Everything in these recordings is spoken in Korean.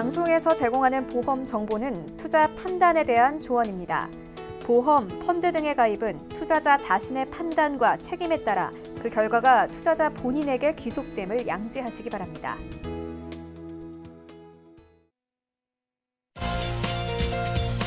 방송에서 제공하는 보험 정보는 투자 판단에 대한 조언입니다. 보험, 펀드 등의 가입은 투자자 자신의 판단과 책임에 따라 그 결과가 투자자 본인에게 귀속됨을 양지하시기 바랍니다.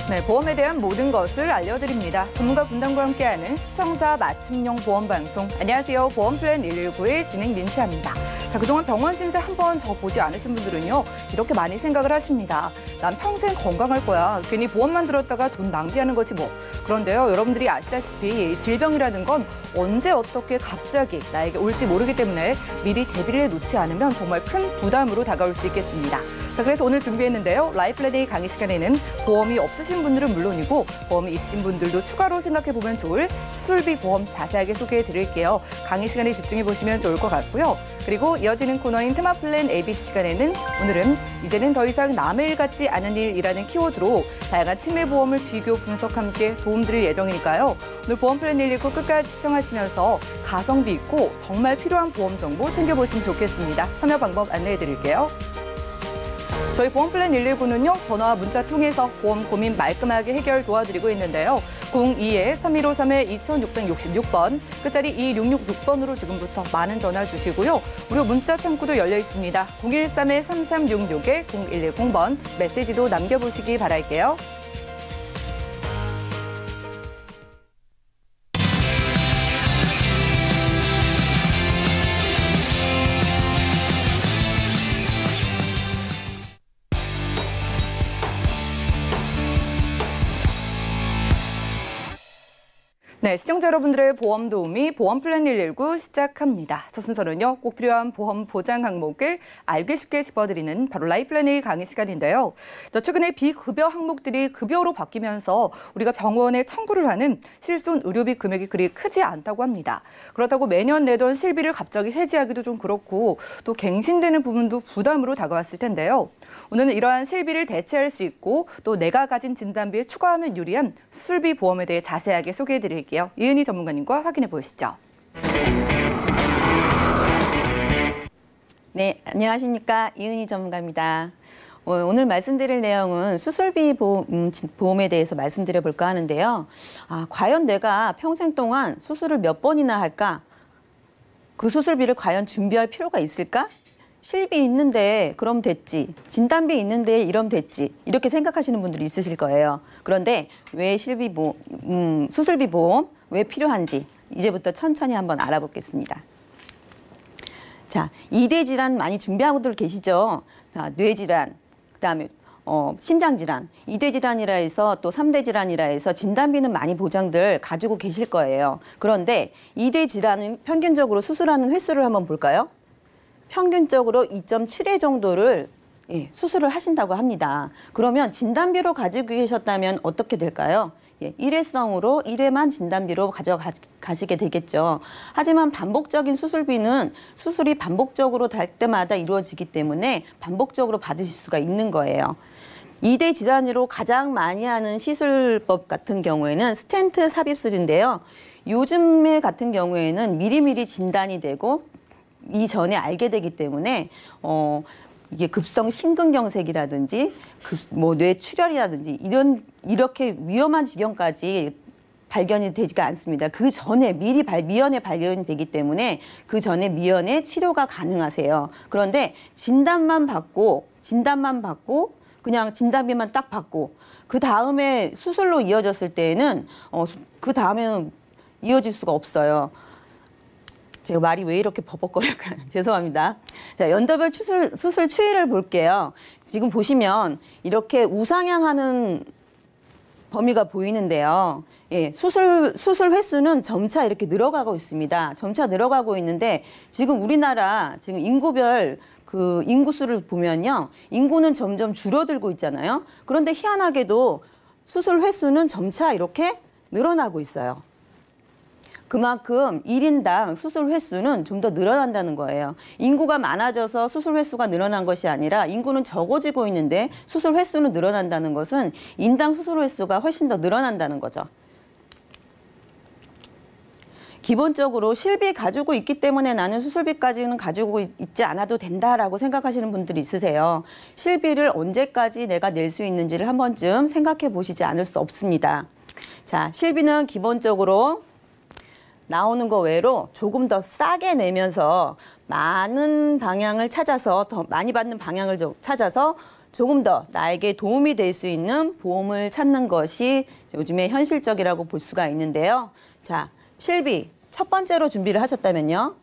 네, 보험에 대한 모든 것을 알려드립니다. 전문가 분담과 함께하는 시청자 맞춤형 보험 방송. 안녕하세요. 보험플랜 119의 진행 민채합니다. 자, 그동안 병원 신세 한 번 더 보지 않으신 분들은요, 이렇게 많이 생각을 하십니다. 난 평생 건강할 거야. 괜히 보험만 들었다가 돈 낭비하는 거지 뭐. 그런데요, 여러분들이 아시다시피 질병이라는 건 언제 어떻게 갑자기 나에게 올지 모르기 때문에 미리 대비를 해놓지 않으면 정말 큰 부담으로 다가올 수 있겠습니다. 자, 그래서 오늘 준비했는데요. 라이플랜A 강의 시간에는 보험이 없으신 분들은 물론이고 보험이 있으신 분들도 추가로 생각해보면 좋을 수술비 보험 자세하게 소개해드릴게요. 강의 시간에 집중해보시면 좋을 것 같고요. 그리고 이어지는 코너인 테마플랜 ABC 시간에는 오늘은 이제는 더 이상 남의 일 같지 않은 일이라는 키워드로 다양한 치매보험을 비교 분석 함께 도움드릴 예정이니까요. 오늘 보험플랜 119 끝까지 시청하시면서 가성비 있고 정말 필요한 보험 정보 챙겨보시면 좋겠습니다. 참여 방법 안내해드릴게요. 저희 보험플랜 119는요, 전화와 문자 통해서 보험 고민 말끔하게 해결 도와드리고 있는데요. 02-3153-2666번, 끝자리 2666번으로 지금부터 많은 전화 주시고요. 무료 문자 창구도 열려 있습니다. 013-3366-0110번, 메시지도 남겨보시기 바랄게요. 네, 시청자 여러분들의 보험 도우미 보험플랜 119 시작합니다. 첫 순서는요, 꼭 필요한 보험 보장 항목을 알기 쉽게 짚어드리는 바로 라이플랜A 강의 시간인데요. 최근에 비급여 항목들이 급여로 바뀌면서 우리가 병원에 청구를 하는 실손 의료비 금액이 그리 크지 않다고 합니다. 그렇다고 매년 내던 실비를 갑자기 해지하기도 좀 그렇고 또 갱신되는 부분도 부담으로 다가왔을 텐데요. 오늘은 이러한 실비를 대체할 수 있고 또 내가 가진 진단비에 추가하면 유리한 수술비 보험에 대해 자세하게 소개해드릴게요. 이은희 전문가님과 확인해 보시죠. 네, 안녕하십니까. 이은희 전문가입니다. 오늘 말씀드릴 내용은 수술비 보험에 대해서 말씀드려 볼까 하는데요. 과연 내가 평생 동안 수술을 몇 번이나 할까? 그 수술비를 과연 준비할 필요가 있을까? 실비 있는데 그럼 됐지. 진단비 있는데 이러면 됐지. 이렇게 생각하시는 분들이 있으실 거예요. 그런데 왜 수술비 보험 왜 필요한지 이제부터 천천히 한번 알아보겠습니다. 자, 2대 질환 많이 준비하고들 계시죠? 자, 뇌질환, 그다음에 심장질환, 2대 질환이라 해서 또 3대 질환이라 해서 진단비는 많이 보장들 가지고 계실 거예요. 그런데 2대 질환은 평균적으로 수술하는 횟수를 한번 볼까요? 평균적으로 2.7회 정도를 수술을 하신다고 합니다. 그러면 진단비로 가지고 계셨다면 어떻게 될까요? 일회성으로 1회만 진단비로 가져가시게 되겠죠. 하지만 반복적인 수술비는 수술이 반복적으로 될 때마다 이루어지기 때문에 반복적으로 받으실 수가 있는 거예요. 2대 질환으로 가장 많이 하는 시술법 같은 경우에는 스텐트 삽입술인데요. 요즘에 같은 경우에는 미리미리 진단이 되고 이전에 알게 되기 때문에 이게 급성 심근경색이라든지 뇌출혈이라든지 이렇게 위험한 지경까지 발견이 되지가 않습니다. 그 전에 미리 미연에 발견이 되기 때문에 그 전에 미연에 치료가 가능하세요. 그런데 진단만 받고 그냥 진단비만 딱 받고 그 다음에 수술로 이어졌을 때에는 그 다음에는 이어질 수가 없어요. 제가 말이 왜 이렇게 버벅거릴까요? 죄송합니다. 자, 연도별 수술 추이를 볼게요. 지금 보시면 이렇게 우상향하는 범위가 보이는데요. 수술 횟수는 점차 이렇게 늘어가고 있습니다. 점차 늘어가고 있는데 지금 우리나라 지금 인구별 그 인구수를 보면요. 인구는 점점 줄어들고 있잖아요. 그런데 희한하게도 수술 횟수는 점차 이렇게 늘어나고 있어요. 그만큼 1인당 수술 횟수는 좀 더 늘어난다는 거예요. 인구가 많아져서 수술 횟수가 늘어난 것이 아니라 인구는 적어지고 있는데 수술 횟수는 늘어난다는 것은 인당 수술 횟수가 훨씬 더 늘어난다는 거죠. 기본적으로 실비 가지고 있기 때문에 나는 수술비까지는 가지고 있지 않아도 된다라고 생각하시는 분들이 있으세요. 실비를 언제까지 내가 낼 수 있는지를 한 번쯤 생각해 보시지 않을 수 없습니다. 자, 실비는 기본적으로 나오는 거 외로 조금 더 싸게 내면서 많은 방향을 찾아서 더 많이 받는 방향을 찾아서 조금 더 나에게 도움이 될 수 있는 보험을 찾는 것이 요즘에 현실적이라고 볼 수가 있는데요. 자, 실비 첫 번째로 준비를 하셨다면요.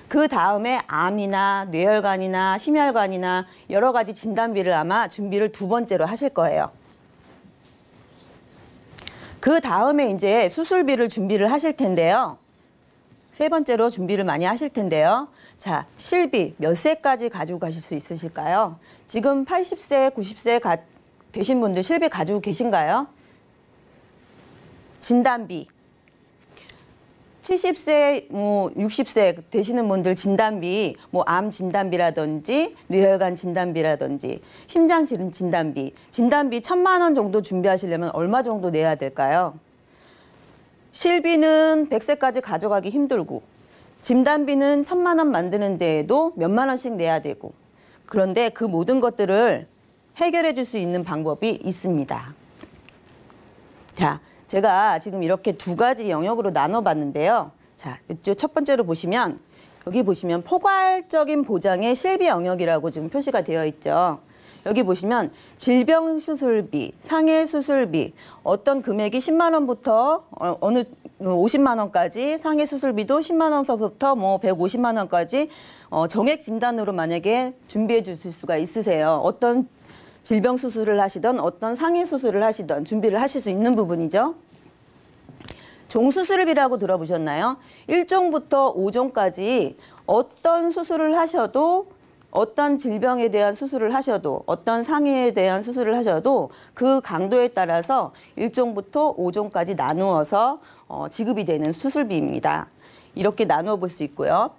그 다음에 암이나 뇌혈관이나 심혈관이나 여러 가지 진단비를 아마 준비를 두 번째로 하실 거예요. 그 다음에 이제 수술비를 준비를 하실 텐데요. 세 번째로 준비를 많이 하실 텐데요. 자, 실비 몇 세까지 가지고 가실 수 있으실까요? 지금 80세, 90세 되신 분들 실비 가지고 계신가요? 진단비. 70세, 60세 되시는 분들 진단비, 암 진단비라든지 뇌혈관 진단비라든지 심장 진단비, 진단비 1,000만 원 정도 준비하시려면 얼마 정도 내야 될까요? 실비는 100세까지 가져가기 힘들고 진단비는 1,000만 원 만드는 데에도 몇만 원씩 내야 되고 그런데 그 모든 것들을 해결해 줄 수 있는 방법이 있습니다. 자, 제가 지금 이렇게 두 가지 영역으로 나눠봤는데요. 자, 이쪽 첫 번째로 보시면 여기 보시면 포괄적인 보장의 실비 영역이라고 지금 표시가 되어 있죠. 여기 보시면 질병 수술비, 상해 수술비, 어떤 금액이 10만 원부터 어느 50만 원까지, 상해 수술비도 10만 원서부터 150만 원까지 정액 진단으로 만약에 준비해 주실 수가 있으세요. 어떤 질병 수술을 하시던 어떤 상해 수술을 하시던 준비를 하실 수 있는 부분이죠. 종수술비라고 들어보셨나요? 1종부터 5종까지 어떤 수술을 하셔도 어떤 질병에 대한 수술을 하셔도 어떤 상해에 대한 수술을 하셔도 그 강도에 따라서 1종부터 5종까지 나누어서 지급이 되는 수술비입니다. 이렇게 나누어 볼 수 있고요.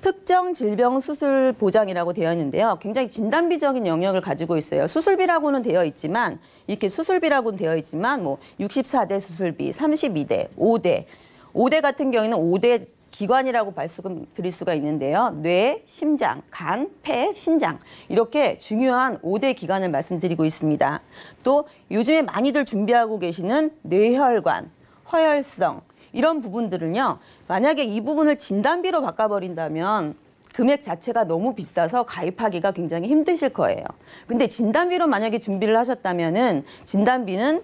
특정 질병 수술 보장이라고 되어 있는데요. 굉장히 진단비적인 영역을 가지고 있어요. 수술비라고는 되어 있지만 이렇게 수술비라고는 되어 있지만 64대 수술비, 32대, 5대 같은 경우에는 5대 기관이라고 말씀드릴 수가 있는데요. 뇌, 심장, 간, 폐, 신장 이렇게 중요한 5대 기관을 말씀드리고 있습니다. 또 요즘에 많이들 준비하고 계시는 뇌혈관, 허혈성 이런 부분들은요. 만약에 이 부분을 진단비로 바꿔버린다면 금액 자체가 너무 비싸서 가입하기가 굉장히 힘드실 거예요. 근데 진단비로 만약에 준비를 하셨다면은 진단비는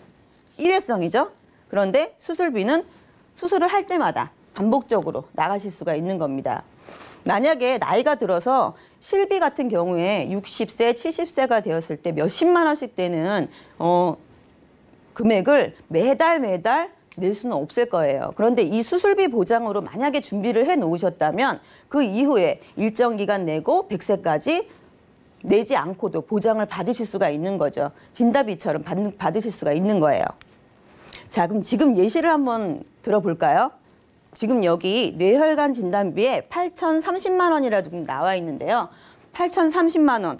일회성이죠. 그런데 수술비는 수술을 할 때마다 반복적으로 나가실 수가 있는 겁니다. 만약에 나이가 들어서 실비 같은 경우에 60세, 70세가 되었을 때 몇십만 원씩 되는 금액을 매달 낼 수는 없을 거예요. 그런데 이 수술비 보장으로 만약에 준비를 해 놓으셨다면 그 이후에 일정 기간 내고 100세까지 내지 않고도 보장을 받으실 수가 있는 거죠. 진단비처럼 받으실 수가 있는 거예요. 자, 그럼 지금 예시를 한번 들어볼까요? 지금 여기 뇌혈관 진단비에 8,030만 원이라 지금 나와 있는데요. 8,030만 원.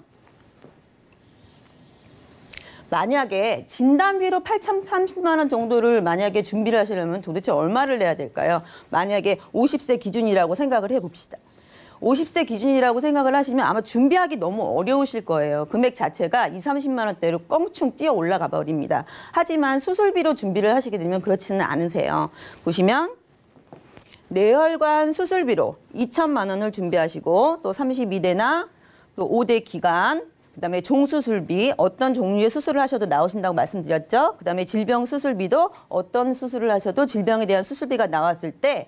만약에 진단비로 8,030만 원 정도를 만약에 준비를 하시려면 도대체 얼마를 내야 될까요? 만약에 50세 기준이라고 생각을 해봅시다. 50세 기준이라고 생각을 하시면 아마 준비하기 너무 어려우실 거예요. 금액 자체가 20, 30만 원대로 껑충 뛰어 올라가 버립니다. 하지만 수술비로 준비를 하시게 되면 그렇지는 않으세요. 보시면 뇌혈관 수술비로 2천만 원을 준비하시고 또 32대나 또 5대 기간 그다음에 종수술비 어떤 종류의 수술을 하셔도 나오신다고 말씀드렸죠. 그다음에 질병 수술비도 어떤 수술을 하셔도 질병에 대한 수술비가 나왔을 때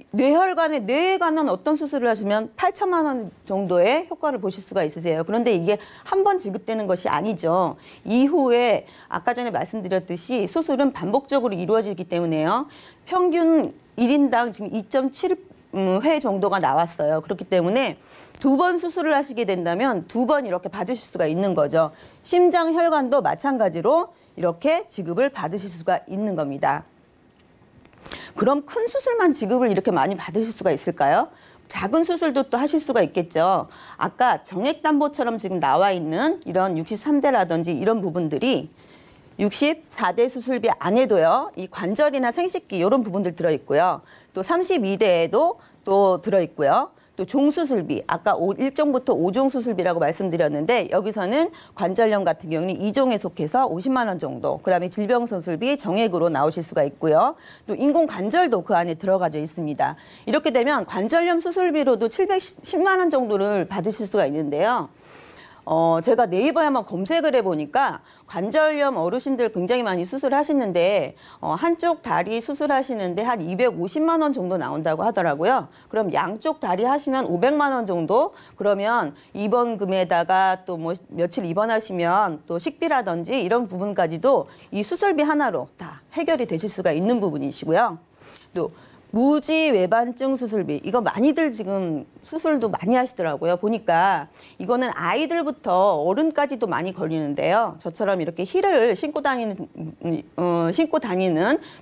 뇌에 관한 어떤 수술을 하시면 8천만 원 정도의 효과를 보실 수가 있으세요. 그런데 이게 한 번 지급되는 것이 아니죠. 이후에 아까 전에 말씀드렸듯이 수술은 반복적으로 이루어지기 때문에요. 평균 1인당 지금 2.7회 정도가 나왔어요. 그렇기 때문에 2번 수술을 하시게 된다면 2번 이렇게 받으실 수가 있는 거죠. 심장 혈관도 마찬가지로 이렇게 지급을 받으실 수가 있는 겁니다. 그럼 큰 수술만 지급을 이렇게 많이 받으실 수가 있을까요? 작은 수술도 또 하실 수가 있겠죠. 아까 정액담보처럼 지금 나와 있는 이런 63대라든지 이런 부분들이 64대 수술비 안에도요. 이 관절이나 생식기 이런 부분들 들어있고요. 또 32대에도 또 들어있고요. 또 종수술비, 아까 1종부터 5종 수술비라고 말씀드렸는데 여기서는 관절염 같은 경우는 2종에 속해서 50만 원 정도, 그다음에 질병수술비 정액으로 나오실 수가 있고요. 또 인공관절도 그 안에 들어가져 있습니다. 이렇게 되면 관절염 수술비로도 710만 원 정도를 받으실 수가 있는데요. 제가 네이버에 한번 검색을 해보니까 관절염 어르신들 굉장히 많이 수술하시는데 한쪽 다리 수술하시는데 한 250만 원 정도 나온다고 하더라고요. 그럼 양쪽 다리 하시면 500만 원 정도? 그러면 입원금에다가 또 뭐 며칠 입원하시면 또 식비라든지 이런 부분까지도 이 수술비 하나로 다 해결이 되실 수가 있는 부분이시고요. 또 무지외반증 수술비, 이거 많이들 지금 수술도 많이 하시더라고요. 보니까 이거는 아이들부터 어른까지도 많이 걸리는데요. 저처럼 이렇게 힐을 신고 다니는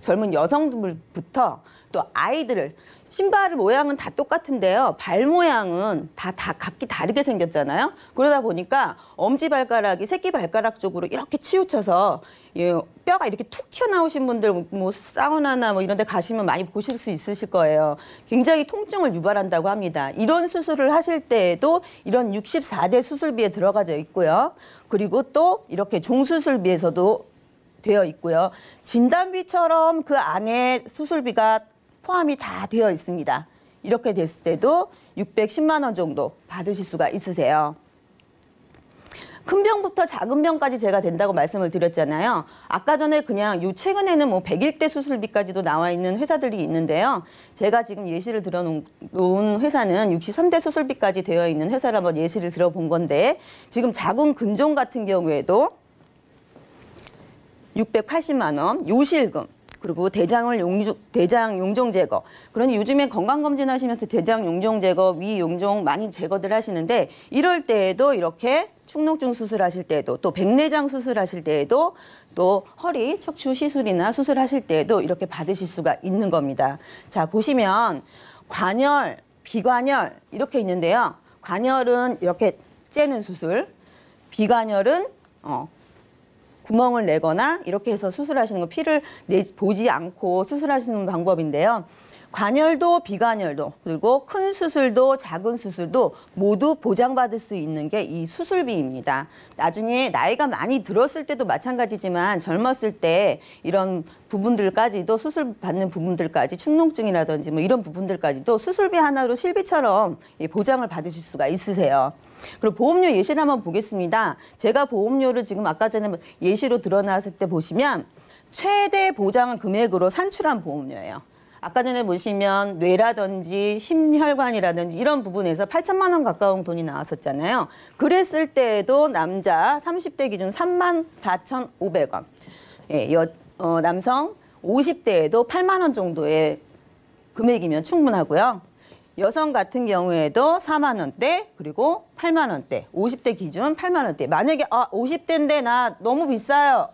젊은 여성들부터 또 아이들을, 신발 모양은 다 똑같은데요. 발 모양은 다 각기 다르게 생겼잖아요. 그러다 보니까 엄지발가락이 새끼발가락 쪽으로 이렇게 치우쳐서 뼈가 이렇게 툭 튀어나오신 분들 뭐 사우나나 뭐 이런 데 가시면 많이 보실 수 있으실 거예요. 굉장히 통증을 유발한다고 합니다. 이런 수술을 하실 때에도 이런 64대 수술비에 들어가져 있고요. 그리고 또 이렇게 종수술비에서도 되어 있고요. 진단비처럼 그 안에 수술비가 포함이 다 되어 있습니다. 이렇게 됐을 때도 610만 원 정도 받으실 수가 있으세요. 큰 병부터 작은 병까지 제가 된다고 말씀을 드렸잖아요. 아까 전에 그냥 최근에는 뭐 101대 수술비까지도 나와 있는 회사들이 있는데요. 제가 지금 예시를 들어놓은 회사는 63대 수술비까지 되어 있는 회사를 한번 예시를 들어본 건데, 지금 자궁 근종 같은 경우에도 680만 원, 요실금, 그리고 대장 용종 제거. 그러니 요즘에 건강검진 하시면서 대장 용종 제거, 위 용종 많이 제거들 하시는데, 이럴 때에도 이렇게 축농증 수술하실 때에도, 또 백내장 수술하실 때에도, 또 허리 척추 시술이나 수술하실 때에도 이렇게 받으실 수가 있는 겁니다. 자, 보시면 관열, 비관열 이렇게 있는데요. 관열은 이렇게 째는 수술, 비관열은 구멍을 내거나 이렇게 해서 수술하시는 거, 피를 보지 않고 수술하시는 방법인데요. 관열도 비관열도, 그리고 큰 수술도 작은 수술도 모두 보장받을 수 있는 게 이 수술비입니다. 나중에 나이가 많이 들었을 때도 마찬가지지만 젊었을 때 이런 부분들까지도, 수술 받는 부분들까지, 축농증이라든지 뭐 이런 부분들까지도 수술비 하나로 실비처럼 보장을 받으실 수가 있으세요. 그리고 보험료 예시를 한번 보겠습니다. 제가 보험료를 지금 아까 전에 예시로 드러났을 때 보시면 최대 보장 금액으로 산출한 보험료예요. 아까 전에 보시면 뇌라든지 심혈관이라든지 이런 부분에서 8천만 원 가까운 돈이 나왔었잖아요. 그랬을 때에도 남자 30대 기준 34,500원. 예, 남성 50대에도 8만 원 정도의 금액이면 충분하고요. 여성 같은 경우에도 4만 원대, 그리고 8만 원대, 50대 기준 8만 원대. 만약에 50대인데 나 너무 비싸요.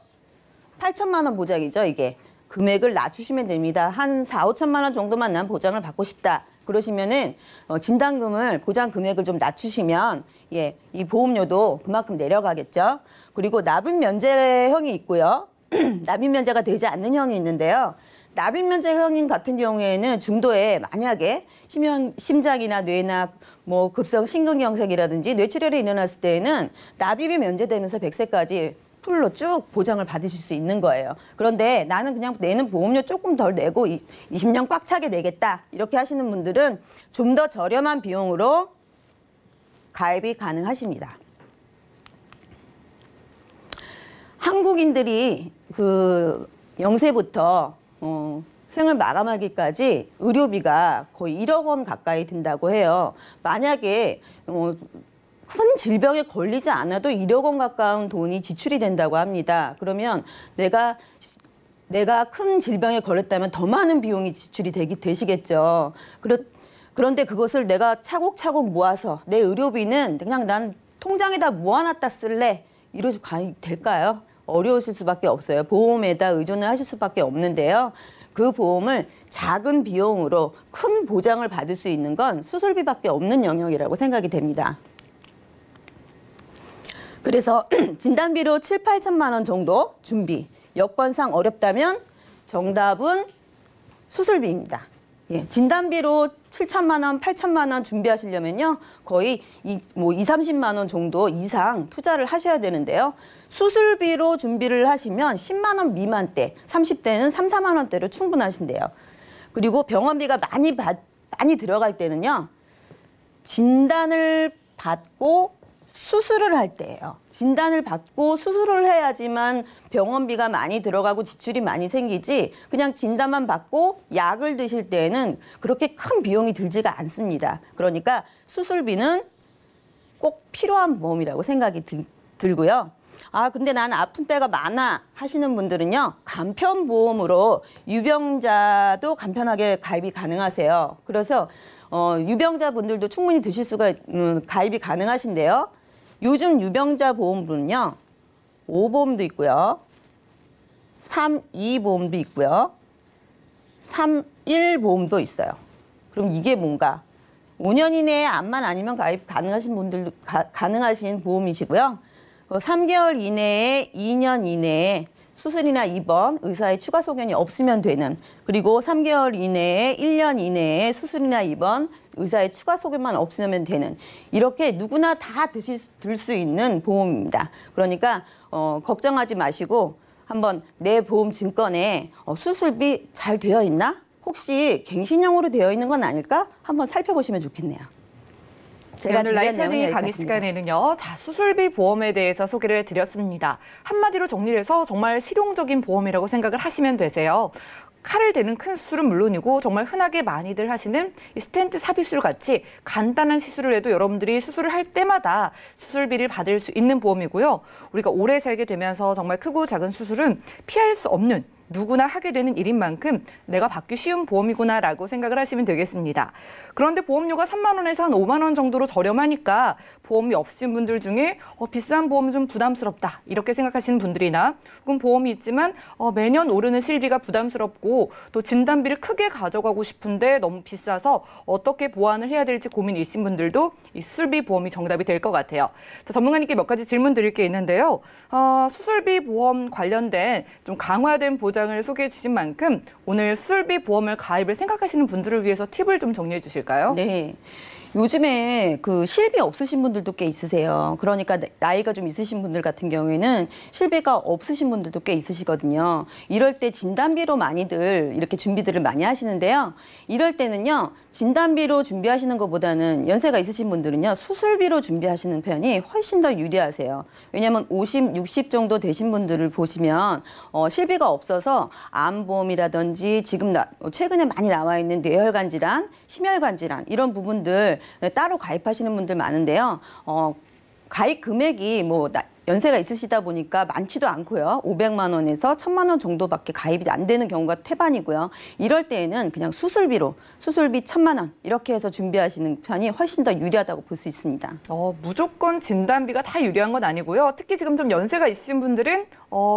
8천만 원 보장이죠, 이게. 금액을 낮추시면 됩니다. 한 4, 5천만 원 정도만 난 보장을 받고 싶다. 그러시면은 진단금을, 보장 금액을 좀 낮추시면 이 보험료도 그만큼 내려가겠죠. 그리고 납입 면제형이 있고요. 납입 면제가 되지 않는 형이 있는데요. 납입 면제형 같은 경우에는 중도에 만약에 심장이나 뇌나 뭐 급성 심근경색이라든지 뇌출혈이 일어났을 때에는 납입이 면제되면서 100세까지 풀로 쭉 보장을 받으실 수 있는 거예요. 그런데 나는 그냥 내는 보험료 조금 덜 내고 20년 꽉 차게 내겠다, 이렇게 하시는 분들은 좀 더 저렴한 비용으로 가입이 가능하십니다. 한국인들이 그 0세부터 생을 마감하기까지 의료비가 거의 1억 원 가까이 든다고 해요. 만약에 큰 질병에 걸리지 않아도 1억 원 가까운 돈이 지출이 된다고 합니다. 그러면 내가 큰 질병에 걸렸다면 더 많은 비용이 지출이 되시겠죠. 그런데 그것을 내가 차곡차곡 모아서 내 의료비는 그냥 난 통장에다 모아놨다 쓸래, 이러시 될까요? 어려우실 수밖에 없어요. 보험에다 의존을 하실 수밖에 없는데요. 그 보험을 작은 비용으로 큰 보장을 받을 수 있는 건 수술비밖에 없는 영역이라고 생각이 됩니다. 그래서 진단비로 7, 8천만 원 정도 준비. 여건상 어렵다면 정답은 수술비입니다. 예, 진단비로 7천만 원, 8천만 원 준비하시려면요. 거의 30만 원 정도 이상 투자를 하셔야 되는데요. 수술비로 준비를 하시면 10만 원 미만대, 30대는 3, 4만 원대로 충분하신데요. 그리고 병원비가 많이 들어갈 때는요. 진단을 받고 수술을 할 때예요. 진단을 받고 수술을 해야지만 병원비가 많이 들어가고 지출이 많이 생기지 그냥 진단만 받고 약을 드실 때에는 그렇게 큰 비용이 들지가 않습니다. 그러니까 수술비는 꼭 필요한 보험이라고 생각이 들고요. 아, 근데 난 아픈 때가 많아 하시는 분들은요. 간편보험으로 유병자도 간편하게 가입이 가능하세요. 그래서 유병자분들도 충분히 드실 수가 가입이 가능하신데요. 요즘 유병자 보험분은요. 5보험도 있고요. 3.2보험도 있고요. 3.1보험도 있어요. 그럼 이게 뭔가? 5년 이내에 암만 아니면 가입 가능하신 분들도 가능하신 보험이시고요. 3개월 이내에 2년 이내에 수술이나 입원, 의사의 추가 소견이 없으면 되는, 그리고 3개월 이내에 1년 이내에 수술이나 입원, 의사의 추가 소견만 없으면 되는, 이렇게 누구나 다 들 수 있는 보험입니다. 그러니까 걱정하지 마시고 한번 내 보험 증권에 수술비 잘 되어 있나? 혹시 갱신형으로 되어 있는 건 아닐까? 한번 살펴보시면 좋겠네요. 제가 오늘 라이프러닝 강의 시간에는요. 자, 수술비 보험에 대해서 소개를 드렸습니다. 한마디로 정리해서 정말 실용적인 보험이라고 생각을 하시면 되세요. 칼을 대는 큰 수술은 물론이고 정말 흔하게 많이들 하시는 이 스텐트 삽입술 같이 간단한 시술을 해도 여러분들이 수술을 할 때마다 수술비를 받을 수 있는 보험이고요. 우리가 오래 살게 되면서 정말 크고 작은 수술은 피할 수 없는, 누구나 하게 되는 일인 만큼 내가 받기 쉬운 보험이구나라고 생각을 하시면 되겠습니다. 그런데 보험료가 3만 원에서 한 5만 원 정도로 저렴하니까 보험이 없으신 분들 중에 비싼 보험은 좀 부담스럽다 이렇게 생각하시는 분들이나, 혹은 보험이 있지만 매년 오르는 실비가 부담스럽고 또 진단비를 크게 가져가고 싶은데 너무 비싸서 어떻게 보완을 해야 될지 고민이신 분들도 이 수술비 보험이 정답이 될 것 같아요. 자, 전문가님께 몇 가지 질문 드릴 게 있는데요. 수술비 보험 관련된 좀 강화된 보장을 소개해 주신 만큼 오늘 수술비 보험을 가입을 생각하시는 분들을 위해서 팁을 좀 정리해 주실까요? 네. 요즘에 그 실비 없으신 분들도 꽤 있으세요. 그러니까 나이가 좀 있으신 분들 같은 경우에는 실비가 없으신 분들도 꽤 있으시거든요. 이럴 때 진단비로 많이들 이렇게 준비들을 많이 하시는데요. 이럴 때는요. 진단비로 준비하시는 것보다는 연세가 있으신 분들은요. 수술비로 준비하시는 편이 훨씬 더 유리하세요. 왜냐하면 50, 60 정도 되신 분들을 보시면 실비가 없어서 암보험이라든지 지금 최근에 많이 나와 있는 뇌혈관 질환, 심혈관 질환 이런 부분들 따로 가입하시는 분들 많은데요. 가입 금액이 연세가 있으시다 보니까 많지도 않고요. 500만 원에서 1000만 원 정도밖에 가입이 안 되는 경우가 태반이고요. 이럴 때에는 그냥 수술비 1000만 원 이렇게 해서 준비하시는 편이 훨씬 더 유리하다고 볼 수 있습니다. 무조건 진단비가 다 유리한 건 아니고요. 특히 지금 좀 연세가 있으신 분들은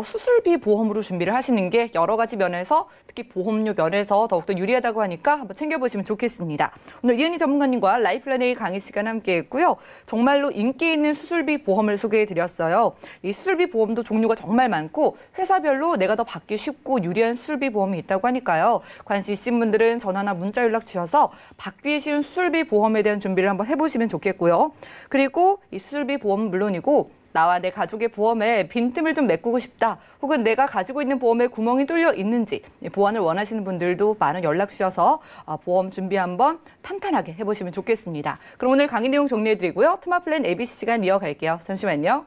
수술비 보험으로 준비를 하시는 게 여러 가지 면에서, 특히 보험료 면에서 더욱더 유리하다고 하니까 한번 챙겨보시면 좋겠습니다. 오늘 이은희 전문가님과 라이프러닝 강의 시간 함께했고요. 정말로 인기 있는 수술비 보험을 소개해드렸어요. 이 수술비 보험도 종류가 정말 많고 회사별로 내가 더 받기 쉽고 유리한 수술비 보험이 있다고 하니까요. 관심 있으신 분들은 전화나 문자 연락 주셔서 받기 쉬운 수술비 보험에 대한 준비를 한번 해보시면 좋겠고요. 그리고 이 수술비 보험은 물론이고 나와 내 가족의 보험에 빈틈을 좀 메꾸고 싶다, 혹은 내가 가지고 있는 보험에 구멍이 뚫려 있는지 보완을 원하시는 분들도 많은 연락 주셔서 보험 준비 한번 탄탄하게 해보시면 좋겠습니다. 그럼 오늘 강의 내용 정리해드리고요. 트마플랜 ABC 시간 이어갈게요. 잠시만요.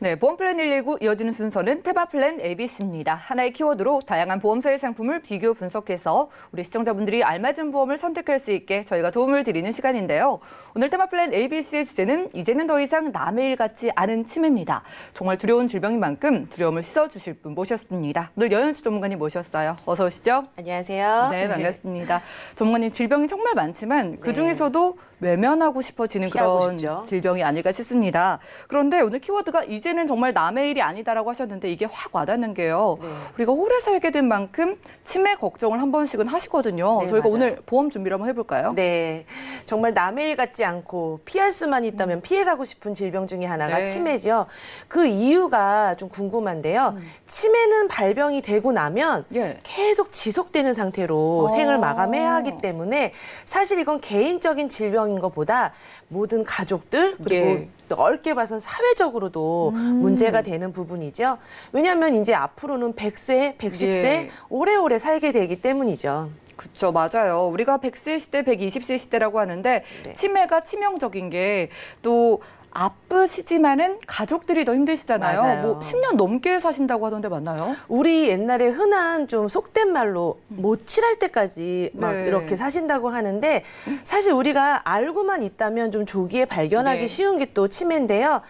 네, 보험 플랜 119 이어지는 순서는 테마 플랜 ABC입니다. 하나의 키워드로 다양한 보험사의 상품을 비교 분석해서 우리 시청자분들이 알맞은 보험을 선택할 수 있게 저희가 도움을 드리는 시간인데요. 오늘 테마 플랜 ABC의 주제는 이제는 더 이상 남의 일 같지 않은 치매입니다. 정말 두려운 질병인 만큼 두려움을 씻어주실 분 모셨습니다. 오늘 여현주 전문가님 모셨어요. 어서 오시죠. 안녕하세요. 네, 반갑습니다. 전문가님, 질병이 정말 많지만 그중에서도 외면하고 싶어지는 그런 싶죠. 질병이 아닐까 싶습니다. 그런데 오늘 키워드가 이제는 정말 남의 일이 아니다라고 하셨는데 이게 확 와닿는 게요. 우리가 오래 살게 된 만큼 치매 걱정을 한 번씩은 하시거든요. 네, 저희가 맞아요. 오늘 보험 준비를 한번 해볼까요? 네, 정말 남의 일 같지 않고 피할 수만 있다면 피해가고 싶은 질병 중에 하나가 네. 치매죠. 그 이유가 좀 궁금한데요. 치매는 발병이 되고 나면 예. 계속 지속되는 상태로 생을 마감해야 하기 때문에 사실 이건 개인적인 질병인 것보다 모든 가족들 그리고 예. 넓게 봐선 사회적으로도 문제가 되는 부분이죠. 왜냐하면 이제 앞으로는 100세, 110세 예. 오래오래 살게 되기 때문이죠. 그렇죠, 맞아요. 우리가 100세 시대, 120세 시대라고 하는데 네. 치매가 치명적인 게 또 아프시지만은 가족들이 더 힘드시잖아요. 맞아요. 뭐 10년 넘게 사신다고 하던데 맞나요? 우리 옛날에 흔한 좀 속된 말로 못 칠할 때까지 막 네. 이렇게 사신다고 하는데 사실 우리가 알고만 있다면 좀 조기에 발견하기 네. 쉬운 게 또 치매인데요.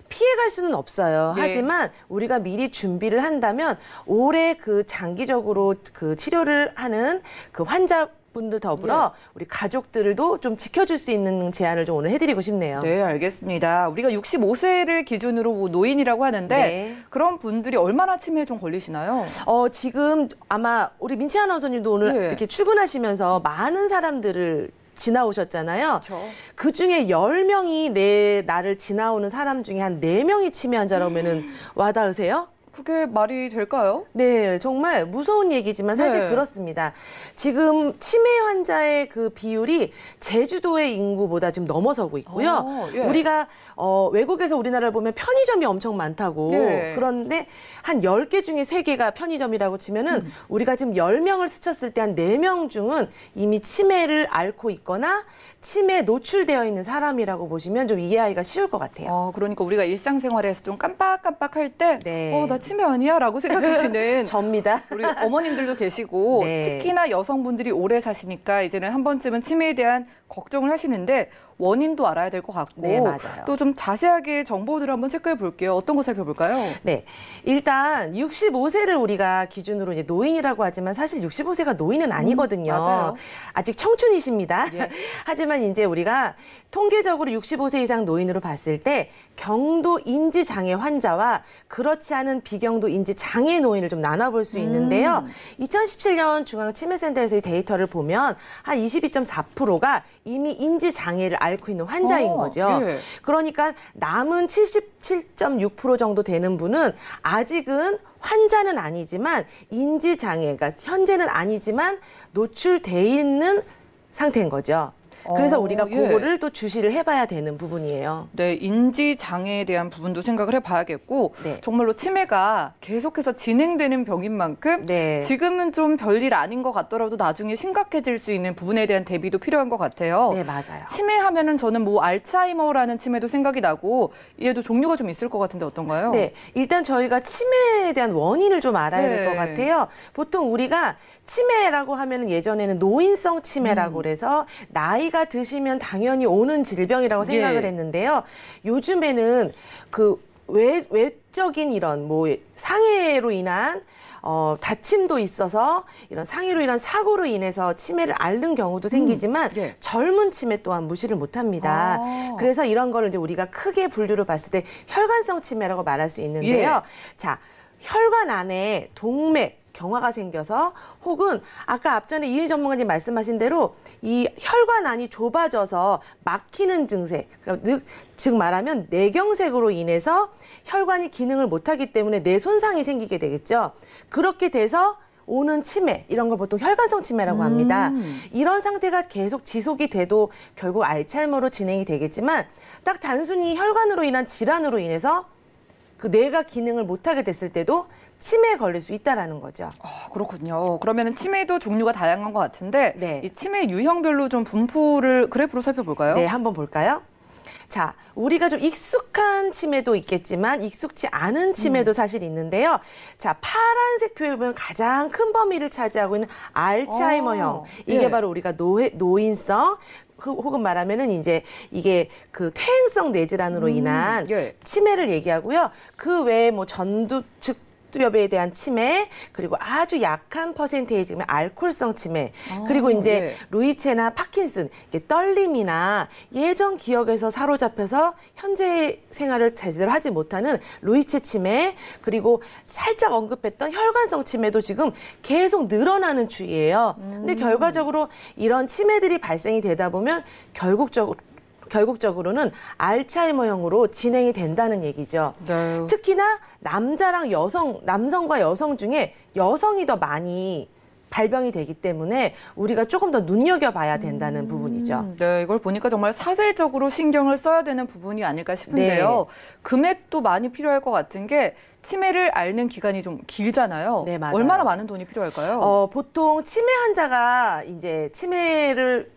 피해갈 수는 없어요. 네. 하지만 우리가 미리 준비를 한다면 오래 그 장기적으로 그 치료를 하는 그 환자분들 더불어 우리 가족들도 좀 지켜줄 수 있는 제안을 좀 오늘 해드리고 싶네요. 네, 알겠습니다. 우리가 65세를 기준으로 뭐 노인이라고 하는데 네. 그런 분들이 얼마나 치매에 좀 걸리시나요? 지금 아마 우리 민채 아나운서님도 오늘 네. 이렇게 출근하시면서 많은 사람들을 지나오셨잖아요. 그렇죠. 그중에 10명이 나를 지나오는 사람 중에 한 4명이 치매 환자라면은 와닿으세요? 그게 말이 될까요? 네, 정말 무서운 얘기지만 사실 네. 그렇습니다. 지금 치매 환자의 그 비율이 제주도의 인구보다 지금 넘어서고 있고요. 예. 우리가 외국에서 우리나라를 보면 편의점이 엄청 많다고. 네. 그런데 한 10개 중에 3개가 편의점이라고 치면은 우리가 지금 10명을 스쳤을 때 한 4명 중은 이미 치매를 앓고 있거나 치매에 노출되어 있는 사람이라고 보시면 좀 이해하기가 쉬울 것 같아요. 그러니까 우리가 일상생활에서 좀 깜빡깜빡할 때 네. 나 치매 아니야? 라고 생각하시는 접니다. 우리 어머님들도 계시고 네. 특히나 여성분들이 오래 사시니까 이제는 한 번쯤은 치매에 대한 걱정을 하시는데 원인도 알아야 될 것 같고 네, 맞아요. 또 좀 자세하게 정보들을 한번 체크해 볼게요. 어떤 거 살펴볼까요? 네. 일단 65세를 우리가 기준으로 이제 노인이라고 하지만 사실 65세가 노인은 아니거든요. 맞아요. 아직 청춘이십니다. 예. 하지만 이제 우리가 통계적으로 65세 이상 노인으로 봤을 때 경도 인지 장애 환자와 그렇지 않은 비경도 인지 장애 노인을 좀 나눠볼 수 있는데요. 2017년 중앙치매센터에서의 데이터를 보면 한 22.4%가 이미 인지 장애를 앓고 있는 환자인 거죠. 예. 그러니까 남은 77.6% 정도 되는 분은 아직은 환자는 아니지만 인지장애가 현재는 아니지만 노출돼 있는 상태인 거죠. 그래서 우리가 예. 그거를 또 주시를 해봐야 되는 부분이에요. 네, 인지 장애에 대한 부분도 생각을 해봐야겠고 네. 정말로 치매가 계속해서 진행되는 병인 만큼 네. 지금은 좀 별일 아닌 것 같더라도 나중에 심각해질 수 있는 부분에 대한 대비도 필요한 것 같아요. 네, 맞아요. 치매하면은 저는 뭐 알츠하이머라는 치매도 생각이 나고 얘도 종류가 좀 있을 것 같은데 어떤가요? 네, 일단 저희가 치매에 대한 원인을 좀 알아야 될 것 네. 같아요. 보통 우리가 치매라고 하면은 예전에는 노인성 치매라고 그래서 나이가 드시면 당연히 오는 질병이라고 생각을 예. 했는데요. 요즘에는 그 외적인 이런 뭐 상해로 인한 다침도 있어서 이런 상해로 인한 사고로 인해서 치매를 앓는 경우도 생기지만 예. 젊은 치매 또한 무시를 못합니다. 그래서 이런 거를 이제 우리가 크게 분류를 봤을 때 혈관성 치매라고 말할 수 있는데요. 자, 혈관 안에 동맥 경화가 생겨서 혹은 아까 앞전에 이은희 전문가님 말씀하신 대로 이 혈관 안이 좁아져서 막히는 증세, 그러니까 즉 말하면 뇌경색으로 인해서 혈관이 기능을 못하기 때문에 뇌 손상이 생기게 되겠죠. 그렇게 돼서 오는 치매, 이런 걸 보통 혈관성 치매라고 합니다. 이런 상태가 계속 지속이 돼도 결국 알츠하이머로 진행이 되겠지만 딱 단순히 혈관으로 인한 질환으로 인해서 그 뇌가 기능을 못하게 됐을 때도 치매에 걸릴 수 있다라는 거죠. 그렇군요. 그러면은 치매도 종류가 다양한 것 같은데 네. 이 치매 유형별로 좀 분포를 그래프로 살펴볼까요? 네, 한번 볼까요? 자, 우리가 좀 익숙한 치매도 있겠지만 익숙치 않은 치매도 사실 있는데요. 자, 파란색 표에 보면 가장 큰 범위를 차지하고 있는 알츠하이머형. 이게 예. 바로 우리가 노인성 혹은 말하면은 이제 이게 그 퇴행성 뇌질환으로 인한 예. 치매를 얘기하고요. 그 외에 뭐 전두엽에 대한 치매, 그리고 아주 약한 퍼센테이지면 알코올성 치매, 그리고 이제 예. 루이체나 파킨슨, 이게 떨림이나 예전 기억에서 사로잡혀서 현재 생활을 제대로 하지 못하는 루이체 치매, 그리고 살짝 언급했던 혈관성 치매도 지금 계속 늘어나는 추이예요. 근데 결과적으로 이런 치매들이 발생이 되다 보면 결국적으로는 알츠하이머형으로 진행이 된다는 얘기죠. 네. 특히나 남성과 여성 중에 여성이 더 많이 발병이 되기 때문에 우리가 조금 더 눈여겨봐야 된다는 부분이죠. 네, 이걸 보니까 정말 사회적으로 신경을 써야 되는 부분이 아닐까 싶은데요. 금액도 많이 필요할 것 같은 게 치매를 앓는 기간이 좀 길잖아요. 네, 맞아요. 얼마나 많은 돈이 필요할까요? 보통 치매 환자가 이제 치매를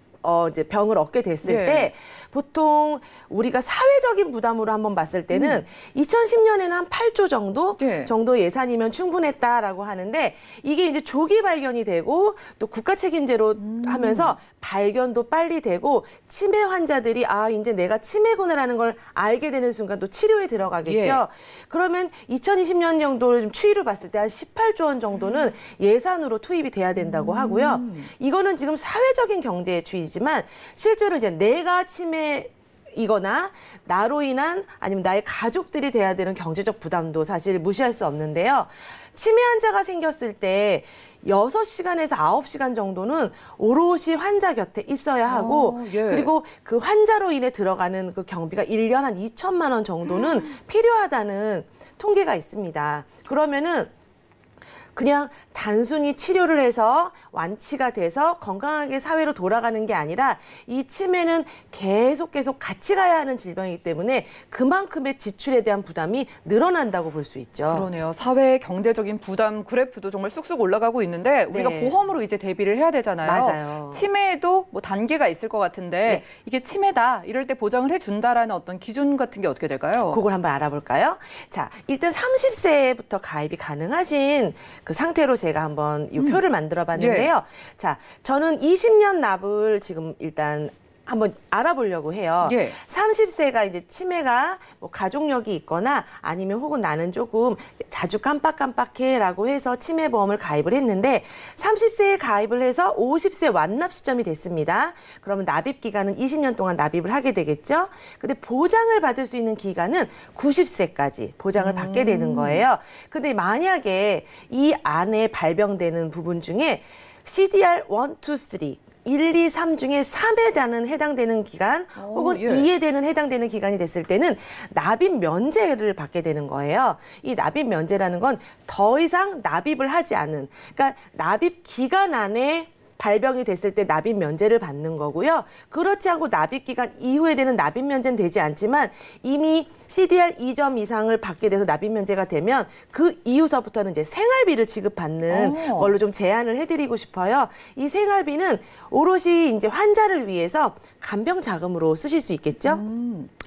이제 병을 얻게 됐을 네. 때 보통 우리가 사회적인 부담으로 한번 봤을 때는 2010년에는 한 8조 정도 예산이면 충분했다라고 하는데 이게 이제 조기 발견이 되고 또 국가 책임제로 하면서 발견도 빨리 되고 치매 환자들이 이제 내가 치매구나라는 걸 알게 되는 순간 또 치료에 들어가겠죠. 예. 그러면 2020년 정도를 좀 추이로 봤을 때 한 18조 원 정도는 예산으로 투입이 돼야 된다고 하고요. 이거는 지금 사회적인 경제의 추이지만 실제로 이제 내가 치매이거나 나로 인한 아니면 나의 가족들이 돼야 되는 경제적 부담도 사실 무시할 수 없는데요. 치매 환자가 생겼을 때 6시간에서 9시간 정도는 오롯이 환자 곁에 있어야 하고 예. 그리고 그 환자로 인해 들어가는 그 경비가 1년 한 2천만 원 정도는 필요하다는 통계가 있습니다. 그러면은 그냥 단순히 치료를 해서 완치가 돼서 건강하게 사회로 돌아가는 게 아니라 이 치매는 계속 같이 가야 하는 질병이기 때문에 그만큼의 지출에 대한 부담이 늘어난다고 볼 수 있죠. 그러네요. 사회 경제적인 부담 그래프도 정말 쑥쑥 올라가고 있는데 우리가 네. 보험으로 이제 대비를 해야 되잖아요. 맞아요. 치매에도 뭐 단계가 있을 것 같은데 네. 이게 치매다 이럴 때 보장을 해준다라는 어떤 기준 같은 게 어떻게 될까요? 그걸 한번 알아볼까요? 자, 일단 30세부터 가입이 가능하신 그 상태로 제가 한번 이 표를 만들어 봤는데요. 자, 저는 20년 납을 지금 일단 한번 알아보려고 해요. 예. 30세가 이제 치매가 뭐 가족력이 있거나 아니면 혹은 나는 조금 자주 깜빡깜빡해라고 해서 치매보험을 가입을 했는데 30세에 가입을 해서 50세 완납 시점이 됐습니다. 그러면 납입 기간은 20년 동안 납입을 하게 되겠죠. 근데 보장을 받을 수 있는 기간은 90세까지 보장을 받게 되는 거예요. 근데 만약에 이 안에 발병되는 부분 중에 CDR 1, 2, 3 1, 2, 3 중에 3에 해당되는 기간 혹은 예. 2에 해당되는 기간이 됐을 때는 납입 면제를 받게 되는 거예요. 이 납입 면제라는 건 더 이상 납입을 하지 않은, 그러니까 납입 기간 안에 발병이 됐을 때 납입 면제를 받는 거고요. 그렇지 않고 납입 기간 이후에 되는 납입 면제는 되지 않지만 이미 CDR 2점 이상을 받게 돼서 납입 면제가 되면 그 이후서부터는 이제 생활비를 지급받는 걸로 좀 제한을 해드리고 싶어요. 이 생활비는 오롯이 이제 환자를 위해서 간병 자금으로 쓰실 수 있겠죠.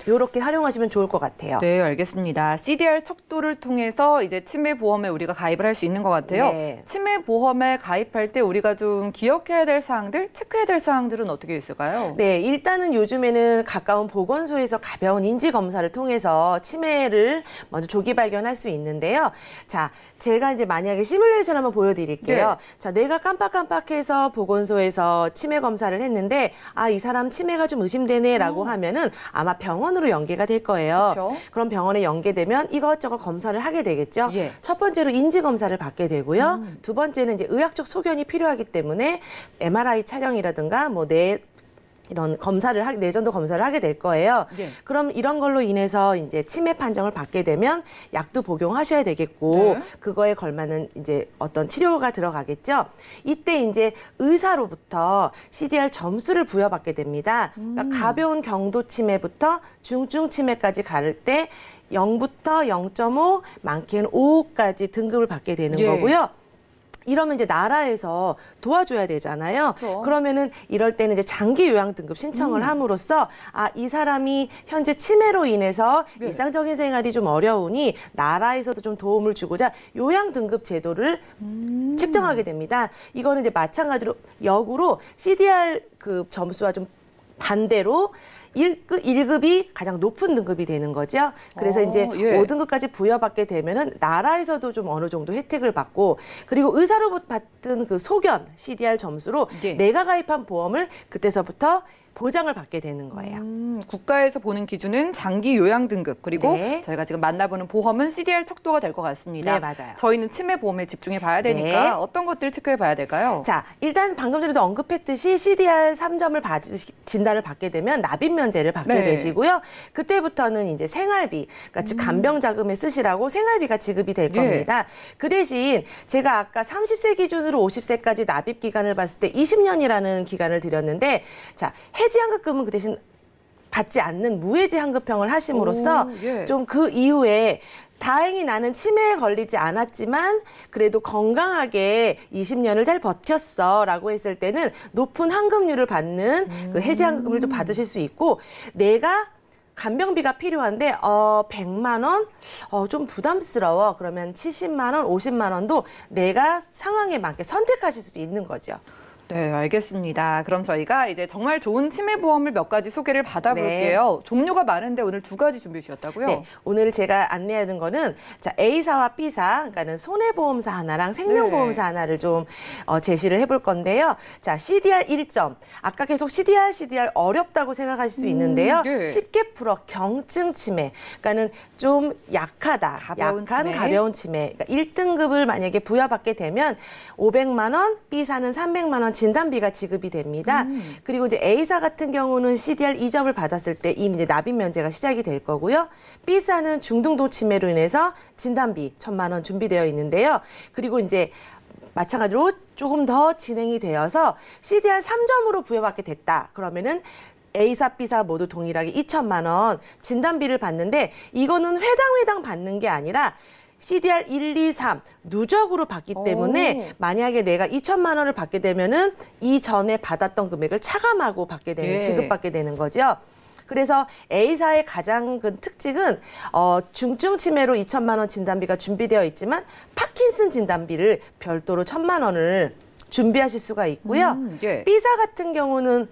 이렇게 활용하시면 좋을 것 같아요. 네, 알겠습니다. CDR 척도를 통해서 이제 치매 보험에 우리가 가입을 할 수 있는 것 같아요. 네. 치매 보험에 가입할 때 우리가 좀 기억해야 될 사항들, 체크해야 될 사항들은 어떻게 있을까요? 네, 일단은 요즘에는 가까운 보건소에서 가벼운 인지 검사를 통해서 치매를 먼저 조기 발견할 수 있는데요. 자, 제가 이제 만약에 시뮬레이션 한번 보여드릴게요. 네. 자, 내가 깜빡깜빡해서 보건소에서 치매 검사를 했는데 이 사람 치매가 좀 의심되네라고 하면은 아마 병원으로 연계가 될 거예요. 그렇죠. 그럼 병원에 연계되면 이것저것 검사를 하게 되겠죠. 예. 첫 번째로 인지 검사를 받게 되고요. 두 번째는 이제 의학적 소견이 필요하기 때문에 MRI 촬영이라든가 뭐 이런 내전도 검사를 하게 될 거예요. 예. 그럼 이런 걸로 인해서 이제 치매 판정을 받게 되면 약도 복용하셔야 되겠고 네. 그거에 걸맞는 이제 어떤 치료가 들어가겠죠. 이때 이제 의사로부터 CDR 점수를 부여받게 됩니다. 그러니까 가벼운 경도 치매부터 중증 치매까지 갈 때 0부터 0.5, 많게는 5까지 등급을 받게 되는 예. 거고요. 이러면 이제 나라에서 도와줘야 되잖아요. 그렇죠. 그러면은 이럴 때는 이제 장기 요양 등급 신청을 함으로써 이 사람이 현재 치매로 인해서 네. 일상적인 생활이 좀 어려우니 나라에서도 좀 도움을 주고자 요양 등급 제도를 책정하게 됩니다. 이거는 이제 마찬가지로 역으로 CDR 그 점수와 좀 반대로 1급이 가장 높은 등급이 되는 거죠. 그래서 이제 예. 5등급까지 부여받게 되면은 나라에서도 좀 어느 정도 혜택을 받고 그리고 의사로부터 받은 그 소견 CDR 점수로 예. 내가 가입한 보험을 그때서부터 보장을 받게 되는 거예요. 국가에서 보는 기준은 장기 요양 등급 그리고 네. 저희가 지금 만나보는 보험은 CDR 척도가 될 것 같습니다. 네, 맞아요. 저희는 치매 보험에 집중해 봐야 되니까 네. 어떤 것들 체크해 봐야 될까요? 자, 일단 방금 전에도 언급했듯이 CDR 3점을 진단을 받게 되면 납입 면제를 받게 네. 되시고요. 그때부터는 이제 생활비, 그러니까 즉 간병 자금에 쓰시라고 생활비가 지급이 될 예. 겁니다. 그 대신 제가 아까 30세 기준으로 50세까지 납입 기간을 봤을 때 20년이라는 기간을 드렸는데 자, 해지환급금은 그 대신 받지 않는 무해지 환급형을 하심으로써 오, 예. 좀 그 이후에 다행히 나는 치매에 걸리지 않았지만 그래도 건강하게 20년을 잘 버텼어 라고 했을 때는 높은 환급률을 받는 그 해지환급금을 또 받으실 수 있고 내가 간병비가 필요한데 100만 원? 좀 부담스러워. 그러면 70만 원, 50만 원도 내가 상황에 맞게 선택하실 수도 있는 거죠. 네, 알겠습니다. 그럼 저희가 이제 정말 좋은 치매 보험을 몇 가지 소개를 받아볼게요. 종류가 많은데 오늘 2가지 준비해 주셨다고요? 네, 오늘 제가 안내하는 거는 자 A사와 B사, 그러니까는 손해보험사 하나랑 생명보험사 하나를 좀 제시를 해볼 건데요. 자 CDR 1점, 아까 계속 CDR 어렵다고 생각하실 수 있는데요. 예. 쉽게 풀어 경증 치매, 그러니까는 좀 약하다, 가벼운 약한 치매. 가벼운 치매. 그러니까 1등급을 만약에 부여받게 되면 500만 원, B사는 300만 원 진단비가 지급이 됩니다. 그리고 이제 A사 같은 경우는 CDR 2점을 받았을 때 이미 이제 납입 면제가 시작이 될 거고요. B사는 중등도 치매로 인해서 진단비 1,000만 원 준비되어 있는데요. 그리고 이제 마찬가지로 조금 더 진행이 되어서 CDR 3점으로 부여받게 됐다. 그러면은 A사, B사 모두 동일하게 2,000만 원 진단비를 받는데 이거는 회당 받는 게 아니라 CDR 1, 2, 3 누적으로 받기 때문에 만약에 내가 2,000만 원을 받게 되면은 이전에 받았던 금액을 차감하고 받게 되는 예. 지급받게 되는 거죠. 그래서 A사의 가장 큰 특징은 중증 치매로 2,000만 원 진단비가 준비되어 있지만 파킨슨 진단비를 별도로 1,000만 원을 준비하실 수가 있고요. 예. B사 같은 경우는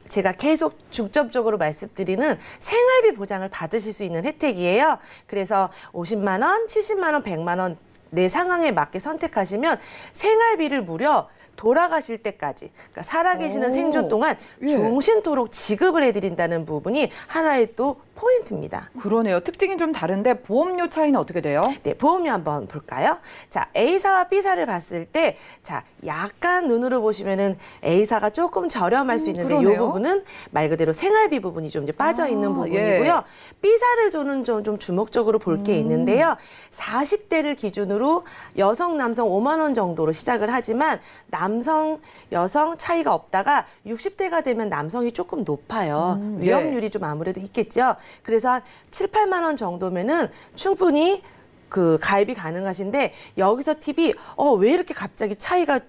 제가 계속 중점적으로 말씀드리는 생활비 보장을 받으실 수 있는 혜택이에요. 그래서 50만 원, 70만 원, 100만 원 내 상황에 맞게 선택하시면 생활비를 무려 돌아가실 때까지, 그러니까 살아계시는 생존 동안 예. 종신토록 지급을 해드린다는 부분이 하나의 또 포인트입니다. 그러네요. 특징이 좀 다른데 보험료 차이는 어떻게 돼요? 네, 보험료 한번 볼까요? 자, A사와 B사를 봤을 때, 자, 약간 눈으로 보시면은 A사가 조금 저렴할 수 있는데, 이 그러네요. 부분은 말 그대로 생활비 부분이 좀 이제 빠져 있는 부분이고요. 예. B사를 저는 좀 주목적으로 볼 게 있는데요. 40대를 기준으로 여성, 남성 5만 원 정도로 시작을 하지만 남성, 여성 차이가 없다가 60대가 되면 남성이 조금 높아요. 위험률이 좀 아무래도 있겠죠. 그래서 한 7, 8만 원 정도면은 충분히 그 가입이 가능하신데 여기서 팁이 왜 이렇게 갑자기 차이가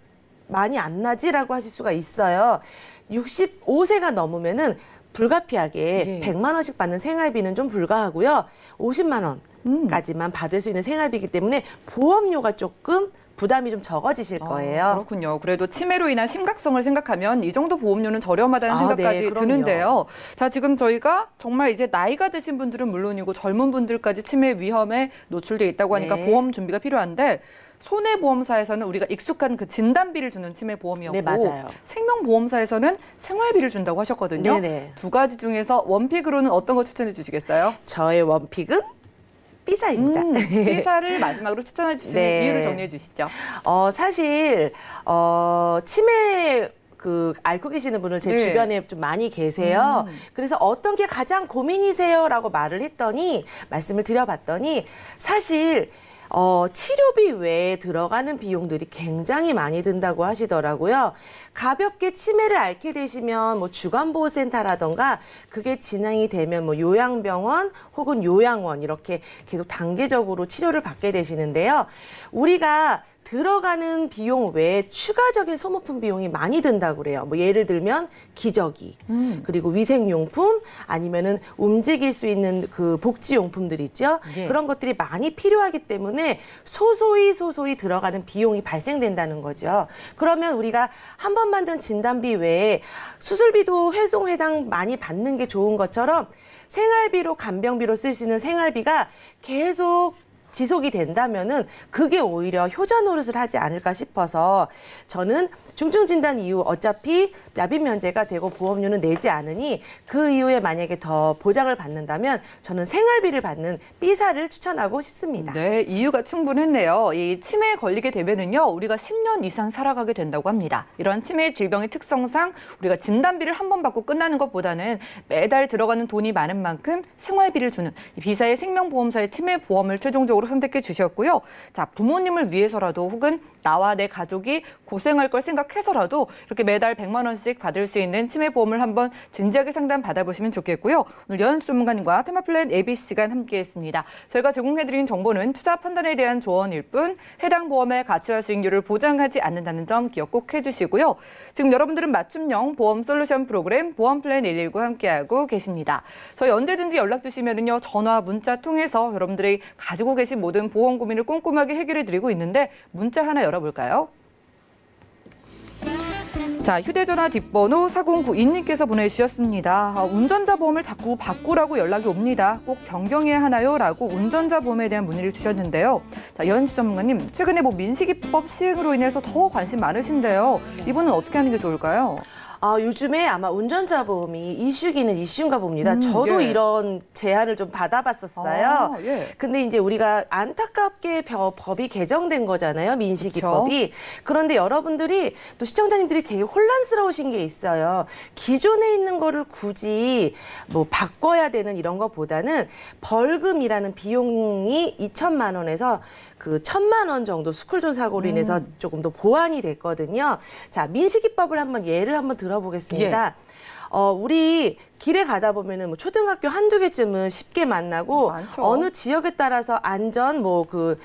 많이 안 나지라고 하실 수가 있어요. 65세가 넘으면은 불가피하게 예. 100만 원씩 받는 생활비는 좀 불가하고요. 50만 원까지만 받을 수 있는 생활비이기 때문에 보험료가 조금 부담이 좀 적어지실 거예요. 그렇군요. 그래도 치매로 인한 심각성을 생각하면 이 정도 보험료는 저렴하다는 생각까지 네, 그럼요. 드는데요. 자, 지금 저희가 정말 이제 나이가 드신 분들은 물론이고 젊은 분들까지 치매 위험에 노출돼 있다고 하니까 네. 보험 준비가 필요한데 손해보험사에서는 우리가 익숙한 그 진단비를 주는 치매 보험이었고 네, 맞아요. 생명보험사에서는 생활비를 준다고 하셨거든요. 네네. 2가지 중에서 원픽으로는 어떤 거 추천해 주시겠어요? 저의 원픽은 B사입니다. B사를 마지막으로 추천해 주시는 네. 이유를 정리해 주시죠. 사실 치매 앓고 계시는 분을 제 네. 주변에 좀 많이 계세요. 그래서 어떤 게 가장 고민이세요라고 말씀을 드려봤더니 사실 치료비 외에 들어가는 비용들이 굉장히 많이 든다고 하시더라고요. 가볍게 치매를 앓게 되시면 뭐 주간보호센터라던가 그게 진행이 되면 뭐 요양병원 혹은 요양원 이렇게 계속 단계적으로 치료를 받게 되시는데요. 우리가 들어가는 비용 외에 추가적인 소모품 비용이 많이 든다고 그래요. 뭐 예를 들면 기저귀, 그리고 위생용품, 아니면은 움직일 수 있는 그 복지용품들 있죠. 예. 그런 것들이 많이 필요하기 때문에 소소히 들어가는 비용이 발생된다는 거죠. 그러면 우리가 한 번 만든 진단비 외에 수술비도 회송-해당 많이 받는 게 좋은 것처럼 생활비로 간병비로 쓸 수 있는 생활비가 계속 지속이 된다면은 그게 오히려 효자 노릇을 하지 않을까 싶어서 저는 중증 진단 이후 어차피 납입 면제가 되고 보험료는 내지 않으니 그 이후에 만약에 더 보장을 받는다면 저는 생활비를 받는 B사를 추천하고 싶습니다. 네, 이유가 충분했네요. 이 치매에 걸리게 되면은요, 우리가 10년 이상 살아가게 된다고 합니다. 이런 치매 질병의 특성상 우리가 진단비를 한 번 받고 끝나는 것보다는 매달 들어가는 돈이 많은 만큼 생활비를 주는 이 B사의 생명보험사의 치매보험을 최종적으로 선택해 주셨고요. 자, 부모님을 위해서라도 혹은 나와 내 가족이 고생할 걸 생각해서라도 이렇게 매달 100만 원씩 받을 수 있는 치매보험을 한번 진지하게 상담 받아보시면 좋겠고요. 오늘 여현수 전문가님과 테마플랜 AB 시간 함께했습니다. 저희가 제공해드린 정보는 투자 판단에 대한 조언일 뿐 해당 보험의 가치와 수익률을 보장하지 않는다는 점 기억 꼭 해주시고요. 지금 여러분들은 맞춤형 보험 솔루션 프로그램 보험플랜 119 함께하고 계십니다. 저희 언제든지 연락 주시면은요, 전화, 문자 통해서 여러분들이 가지고 계신 모든 보험 고민을 꼼꼼하게 해결해드리고 있는데 문자 하나 열어볼까요? 자, 휴대전화 뒷번호 4092님께서 보내주셨습니다. 운전자 보험을 자꾸 바꾸라고 연락이 옵니다. 꼭 변경해야 하나요? 라고 운전자 보험에 대한 문의를 주셨는데요. 자, 여현수 전문가님, 최근에 민식이법 시행으로 인해서 더 관심 많으신데요. 이분은 어떻게 하는 게 좋을까요? 요즘에 아마 운전자 보험이 이슈기는 이슈인가 봅니다. 저도 예. 이런 제안을 좀 받아봤었어요. 예. 근데 이제 우리가 안타깝게 법이 개정된 거잖아요. 민식이법이. 그런데 여러분들이 또 시청자님들이 되게 혼란스러우신 게 있어요. 기존에 있는 거를 굳이 바꿔야 되는 이런 것보다는 벌금이라는 비용이 2천만 원에서 그 1,000만 원 정도 스쿨존 사고로 인해서 조금 더 보완이 됐거든요. 자, 민식이법을 예를 한번 들어보겠습니다. 우리 길에 가다 보면은 초등학교 한두 개쯤은 쉽게 만나고 많죠. 어느 지역에 따라서 안전 그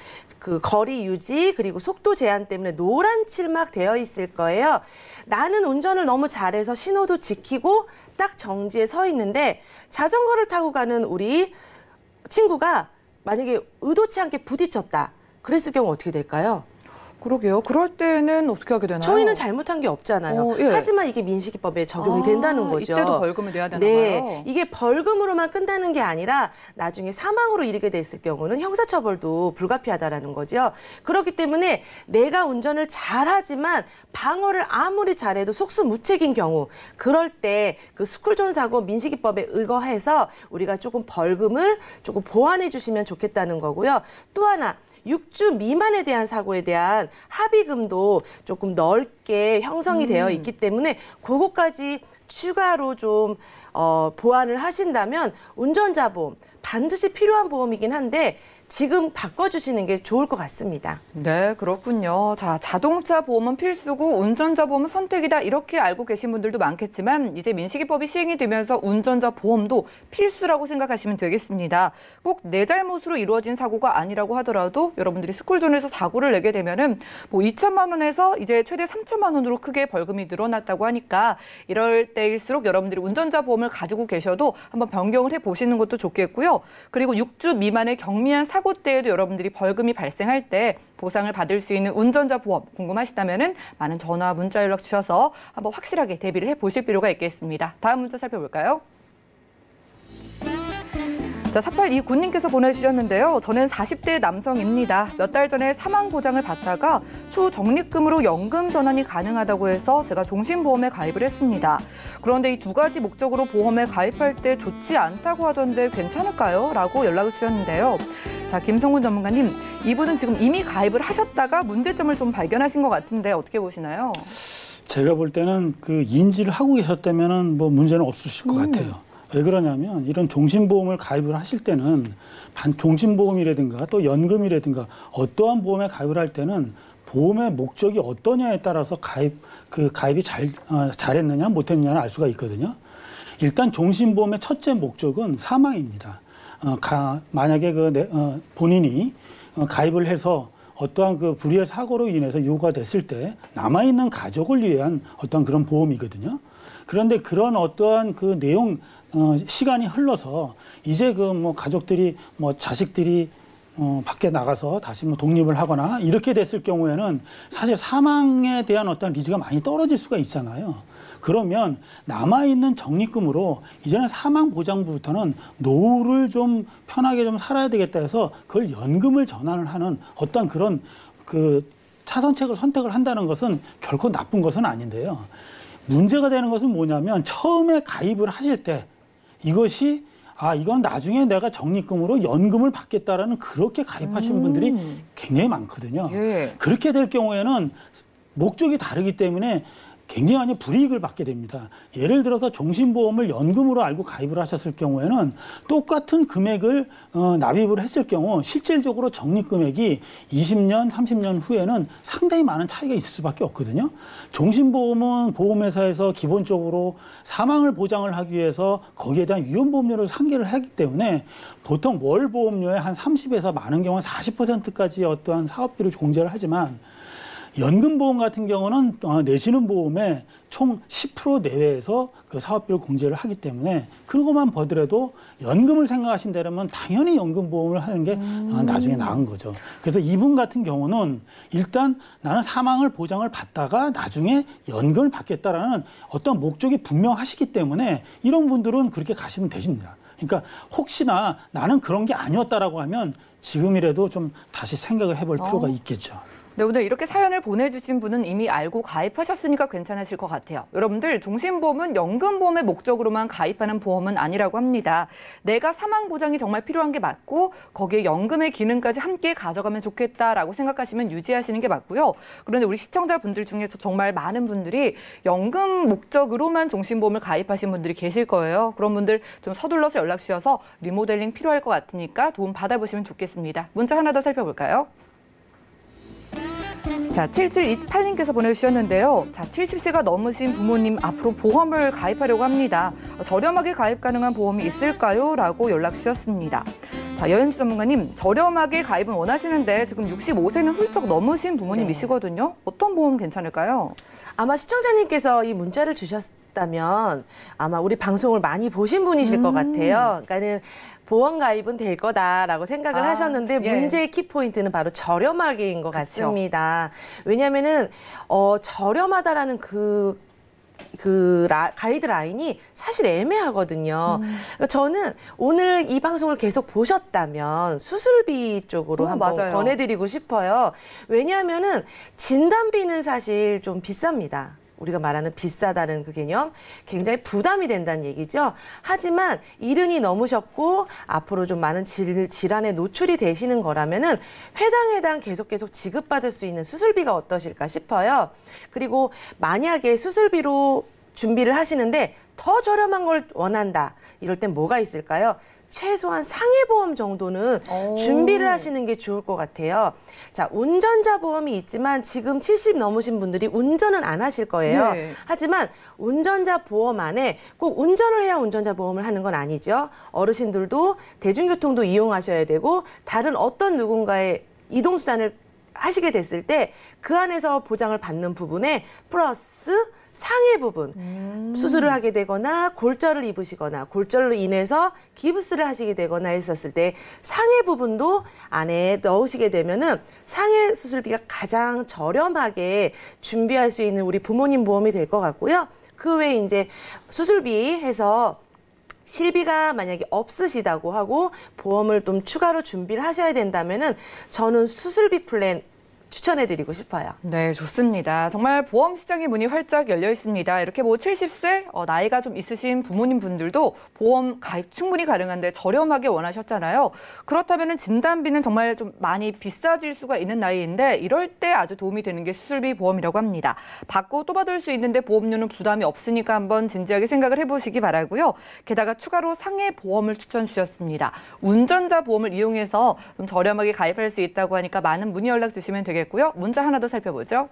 거리 유지 그리고 속도 제한 때문에 노란 칠막 되어 있을 거예요. 나는 운전을 너무 잘해서 신호도 지키고 딱 정지에 서 있는데 자전거를 타고 가는 우리 친구가 만약에 의도치 않게 부딪혔다. 그랬을 경우 어떻게 될까요? 그러게요. 그럴 때는 어떻게 하게 되나요? 저희는 잘못한 게 없잖아요. 예. 하지만 이게 민식이법에 적용이 된다는 거죠. 이때도 벌금을 내야 되나 네, 봐요. 이게 벌금으로만 끝나는 게 아니라 나중에 사망으로 이르게 됐을 경우는 형사처벌도 불가피하다라는 거죠. 그렇기 때문에 내가 운전을 잘하지만 방어를 아무리 잘해도 속수무책인 경우, 그럴 때 그 스쿨존 사고 민식이법에 의거해서 우리가 조금 벌금을 조금 보완해 주시면 좋겠다는 거고요. 또 하나, 6주 미만에 대한 사고에 대한 합의금도 조금 넓게 형성이 되어 있기 때문에 그것까지 추가로 좀 보완을 하신다면 운전자 보험 반드시 필요한 보험이긴 한데 지금 바꿔주시는 게 좋을 것 같습니다. 네, 그렇군요. 자, 자동차 보험은 필수고 운전자 보험은 선택이다. 이렇게 알고 계신 분들도 많겠지만 이제 민식이법이 시행이 되면서 운전자 보험도 필수라고 생각하시면 되겠습니다. 꼭 내 잘못으로 이루어진 사고가 아니라고 하더라도 여러분들이 스쿨존에서 사고를 내게 되면은 2천만 원에서 이제 최대 3천만 원으로 크게 벌금이 늘어났다고 하니까 이럴 때일수록 여러분들이 운전자 보험을 가지고 계셔도 한번 변경을 해보시는 것도 좋겠고요. 그리고 6주 미만의 경미한 사고 때에도 여러분들이 벌금이 발생할 때 보상을 받을 수 있는 운전자 보험 궁금하시다면은 많은 전화, 문자 연락 주셔서 한번 확실하게 대비를 해보실 필요가 있겠습니다. 다음 문자 살펴볼까요? 자, 4829님께서 보내주셨는데요. 저는 40대 남성입니다. 몇 달 전에 사망 보장을 받다가 추후 적립금으로 연금 전환이 가능하다고 해서 제가 종신보험에 가입을 했습니다. 그런데 이 두 가지 목적으로 보험에 가입할 때 좋지 않다고 하던데 괜찮을까요? 라고 연락을 주셨는데요. 자, 김성훈 전문가님, 이분은 지금 이미 가입을 하셨다가 문제점을 좀 발견하신 것 같은데 어떻게 보시나요? 제가 볼 때는 그 인지를 하고 계셨다면은 문제는 없으실 것 같아요. 왜 그러냐면 이런 종신보험을 가입을 하실 때는 종신보험이라든가 또 연금이라든가 어떠한 보험에 가입을 할 때는 보험의 목적이 어떠냐에 따라서 가입이 잘했느냐 못했느냐를 알 수가 있거든요. 일단 종신보험의 첫째 목적은 사망입니다. 만약에 본인이 가입을 해서 어떠한 그 불의의 사고로 인해서 유고가 됐을 때 남아있는 가족을 위한 어떤 그런 보험이거든요. 그런데 그런 어떠한 그 내용, 시간이 흘러서 이제 그 뭐 가족들이 뭐 자식들이 밖에 나가서 다시 뭐 독립을 하거나 이렇게 됐을 경우에는 사실 사망에 대한 어떤 리스크가 많이 떨어질 수가 있잖아요. 그러면 남아있는 적립금으로 이제는 사망보장부부터는 노후를 좀 편하게 좀 살아야 되겠다 해서 그걸 연금을 전환을 하는 어떤 그런 그 차선책을 선택을 한다는 것은 결코 나쁜 것은 아닌데요. 문제가 되는 것은 뭐냐면 처음에 가입을 하실 때 이것이 이건 나중에 내가 적립금으로 연금을 받겠다라는 그렇게 가입하시는 분들이 굉장히 많거든요. 예. 그렇게 될 경우에는 목적이 다르기 때문에 굉장히 많이 불이익을 받게 됩니다. 예를 들어서 종신보험을 연금으로 알고 가입을 하셨을 경우에는 똑같은 금액을 납입을 했을 경우 실질적으로 적립금액이 20년, 30년 후에는 상당히 많은 차이가 있을 수밖에 없거든요. 종신보험은 보험회사에서 기본적으로 사망을 보장을 하기 위해서 거기에 대한 위험보험료를 상계를 하기 때문에 보통 월 보험료의 한 30에서 많은 경우는 40%까지 어떠한 사업비를 공제를 하지만 연금보험 같은 경우는 내시는 보험의 총 10% 내외에서 그 사업비를 공제를 하기 때문에 그것만 보더라도 연금을 생각하신다면 당연히 연금보험을 하는 게 나중에 나은 거죠. 그래서 이분 같은 경우는 일단 나는 사망을 보장을 받다가 나중에 연금을 받겠다라는 어떤 목적이 분명하시기 때문에 이런 분들은 그렇게 가시면 되십니다. 그러니까 혹시나 나는 그런 게 아니었다라고 하면 지금이라도 좀 다시 생각을 해볼 필요가 있겠죠. 네, 오늘 이렇게 사연을 보내주신 분은 이미 알고 가입하셨으니까 괜찮으실 것 같아요. 여러분들, 종신보험은 연금보험의 목적으로만 가입하는 보험은 아니라고 합니다. 내가 사망보장이 정말 필요한 게 맞고 거기에 연금의 기능까지 함께 가져가면 좋겠다라고 생각하시면 유지하시는 게 맞고요. 그런데 우리 시청자분들 중에서 정말 많은 분들이 연금 목적으로만 종신보험을 가입하신 분들이 계실 거예요. 그런 분들 좀 서둘러서 연락 주셔서 리모델링 필요할 것 같으니까 도움 받아보시면 좋겠습니다. 문자 하나 더 살펴볼까요? 자, 7728님께서 보내주셨는데요. 자, 70세가 넘으신 부모님 앞으로 보험을 가입하려고 합니다. 저렴하게 가입 가능한 보험이 있을까요? 라고 연락 주셨습니다. 자, 여행주 전문가님, 저렴하게 가입은 원하시는데 지금 65세는 훌쩍 넘으신 부모님이시거든요. 어떤 보험 괜찮을까요? 아마 시청자님께서 이 문자를 주셨다면 아마 우리 방송을 많이 보신 분이실 것 같아요. 그러니까는 보험 가입은 될 거다라고 생각을 하셨는데 문제의 키포인트는 바로 저렴하게인 것 같습니다. 왜냐하면은 저렴하다라는 가이드라인이 사실 애매하거든요. 그러니까 저는 오늘 이 방송을 계속 보셨다면 수술비 쪽으로 한번 권해드리고 싶어요. 왜냐하면은 진단비는 사실 좀 비쌉니다. 우리가 말하는 비싸다는 그 개념, 굉장히 부담이 된다는 얘기죠. 하지만 이른이 넘으셨고 앞으로 좀 많은 질환에 노출이 되시는 거라면은 회당 계속 지급받을 수 있는 수술비가 어떠실까 싶어요. 그리고 만약에 수술비로 준비를 하시는데 더 저렴한 걸 원한다. 이럴 땐 뭐가 있을까요? 최소한 상해보험 정도는 준비를 하시는 게 좋을 것 같아요. 자, 운전자 보험이 있지만 지금 70 넘으신 분들이 운전은 안 하실 거예요. 네. 하지만 운전자 보험 안에 꼭 운전을 해야 운전자 보험을 하는 건 아니죠. 어르신들도 대중교통도 이용하셔야 되고 다른 어떤 누군가의 이동수단을 하시게 됐을 때 그 안에서 보장을 받는 부분에 플러스 상해 부분, 수술을 하게 되거나 골절을 입으시거나 골절로 인해서 기부스를 하시게 되거나 했었을 때 상해 부분도 안에 넣으시게 되면은 상해 수술비가 가장 저렴하게 준비할 수 있는 우리 부모님 보험이 될 것 같고요. 그 외에 이제 수술비 해서 실비가 만약에 없으시다고 하고 보험을 좀 추가로 준비를 하셔야 된다면은 저는 수술비 플랜 추천해드리고 싶어요. 네, 좋습니다. 정말 보험 시장의 문이 활짝 열려 있습니다. 이렇게 뭐 70세, 나이가 좀 있으신 부모님 분들도 보험 가입 충분히 가능한데 저렴하게 원하셨잖아요. 그렇다면 진단비는 정말 좀 많이 비싸질 수가 있는 나이인데 이럴 때 아주 도움이 되는 게 수술비 보험이라고 합니다. 받고 또 받을 수 있는데 보험료는 부담이 없으니까 한번 진지하게 생각을 해보시기 바라고요. 게다가 추가로 상해 보험을 추천 주셨습니다. 운전자 보험을 이용해서 좀 저렴하게 가입할 수 있다고 하니까 많은 문의 연락 주시면 되겠고요. 문자 하나 더 살펴보죠.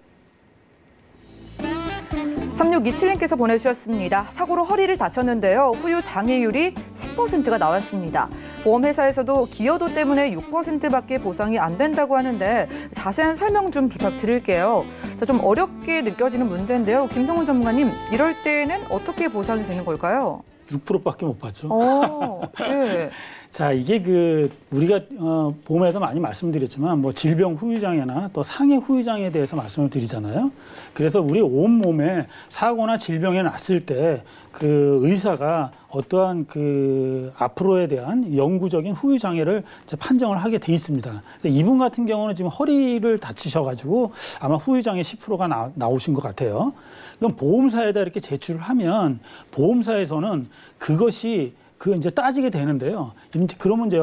3627님께서 보내주셨습니다. 사고로 허리를 다쳤는데요. 후유 장애율이 10%가 나왔습니다. 보험회사에서도 기여도 때문에 6%밖에 보상이 안 된다고 하는데 자세한 설명 좀 부탁드릴게요. 자, 좀 어렵게 느껴지는 문제인데요. 김성훈 전문가님, 이럴 때는 어떻게 보상이 되는 걸까요? 6%밖에 못 받죠. 네. 자, 이게 우리가 보험에서 많이 말씀드렸지만 뭐 질병 후유장애나 또 상해 후유장애에 대해서 말씀을 드리잖아요. 그래서 우리 온몸에 사고나 질병이 났을 때 그 의사가 어떠한 앞으로에 대한 영구적인 후유장애를 판정을 하게 돼 있습니다. 이분 같은 경우는 지금 허리를 다치셔가지고 아마 후유장애 10%가 나오신 것 같아요. 그럼 보험사에다 이렇게 제출을 하면 보험사에서는 그것이 이제 따지게 되는데요. 그러면 이제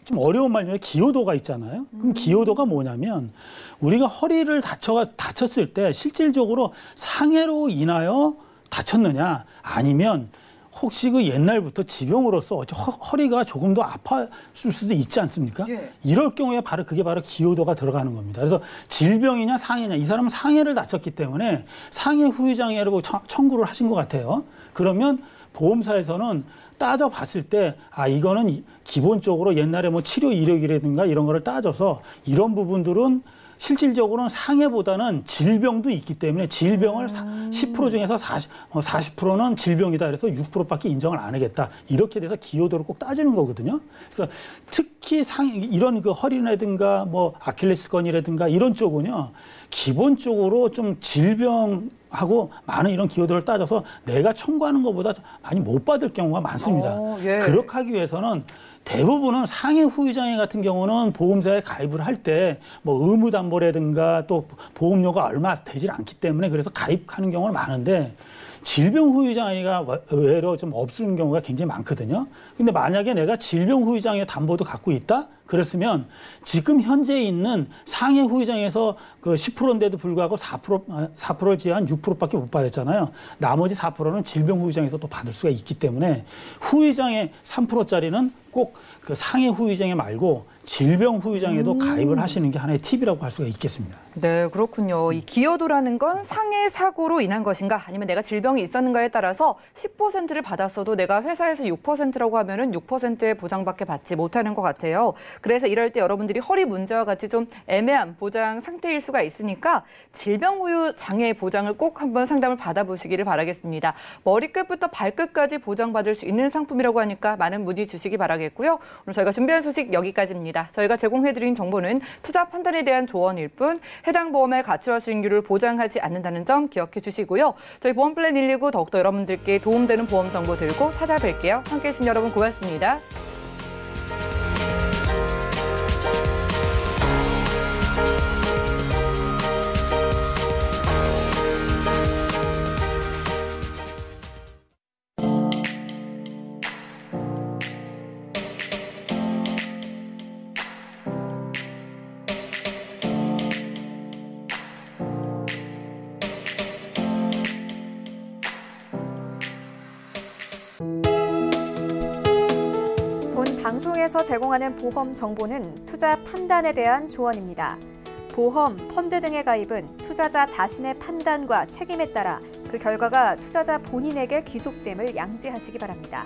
좀 어려운 말 중에 기여도가 있잖아요. 그럼 기여도가 뭐냐면 우리가 허리를 다쳤을 때 실질적으로 상해로 인하여 다쳤느냐 아니면 혹시 옛날부터 지병으로서 허리가 조금 더 아팠을 수도 있지 않습니까? 예. 이럴 경우에 그게 바로 기여도가 들어가는 겁니다. 그래서 질병이냐 상해냐, 이 사람은 상해를 다쳤기 때문에 상해 후유장애로 청구를 하신 것 같아요. 그러면 보험사에서는 따져봤을 때 이거는 기본적으로 옛날에 뭐 치료 이력이라든가 이런 거를 따져서 이런 부분들은 실질적으로는 상해보다는 질병도 있기 때문에 질병을 10% 중에서 40%는 질병이다. 그래서 6%밖에 인정을 안 하겠다. 이렇게 돼서 기여도를 꼭 따지는 거거든요. 그래서 특히 이런 허리라든가 뭐 아킬레스건이라든가 이런 쪽은요. 기본적으로 좀 질병하고 많은 이런 기여도를 따져서 내가 청구하는 것보다 많이 못 받을 경우가 많습니다. 예. 그렇게 하기 위해서는 대부분은 상해 후유장애 같은 경우는 보험사에 가입을 할 때 뭐 의무담보라든가 또 보험료가 얼마 되질 않기 때문에 그래서 가입하는 경우가 많은데 질병 후유장애가 의외로 좀 없는 경우가 굉장히 많거든요. 근데 만약에 내가 질병 후유장애 담보도 갖고 있다? 그랬으면 지금 현재 있는 상해 후유장애에서 10%인데도 불구하고 4%를 제한 6%밖에 못 받았잖아요. 나머지 4%는 질병 후유장애에서 또 받을 수가 있기 때문에 후유장애 3%짜리는 꼭 상해 후유장애 말고 질병 후유장애도 가입을 하시는 게 하나의 팁이라고 할 수가 있겠습니다. 네, 그렇군요. 이 기여도라는 건 상해 사고로 인한 것인가 아니면 내가 질병이 있었는가에 따라서 10%를 받았어도 내가 회사에서 6%라고 하면은 6%의 보장밖에 받지 못하는 것 같아요. 그래서 이럴 때 여러분들이 허리 문제와 같이 좀 애매한 보장 상태일 수가 있으니까 질병 후유 장애 보장을 꼭 한번 상담을 받아보시기를 바라겠습니다. 머리끝부터 발끝까지 보장받을 수 있는 상품이라고 하니까 많은 문의 주시기 바라겠고요. 오늘 저희가 준비한 소식 여기까지입니다. 저희가 제공해드린 정보는 투자 판단에 대한 조언일 뿐 해당 보험의 가치와 수익률을 보장하지 않는다는 점 기억해 주시고요. 저희 보험플랜 119 더욱더 여러분들께 도움되는 보험 정보 들고 찾아뵐게요. 함께해 주신 여러분 고맙습니다. 방송에서 제공하는 보험 정보는 투자 판단에 대한 조언입니다. 보험, 펀드 등의 가입은 투자자 자신의 판단과 책임에 따라 그 결과가 투자자 본인에게 귀속됨을 양지하시기 바랍니다.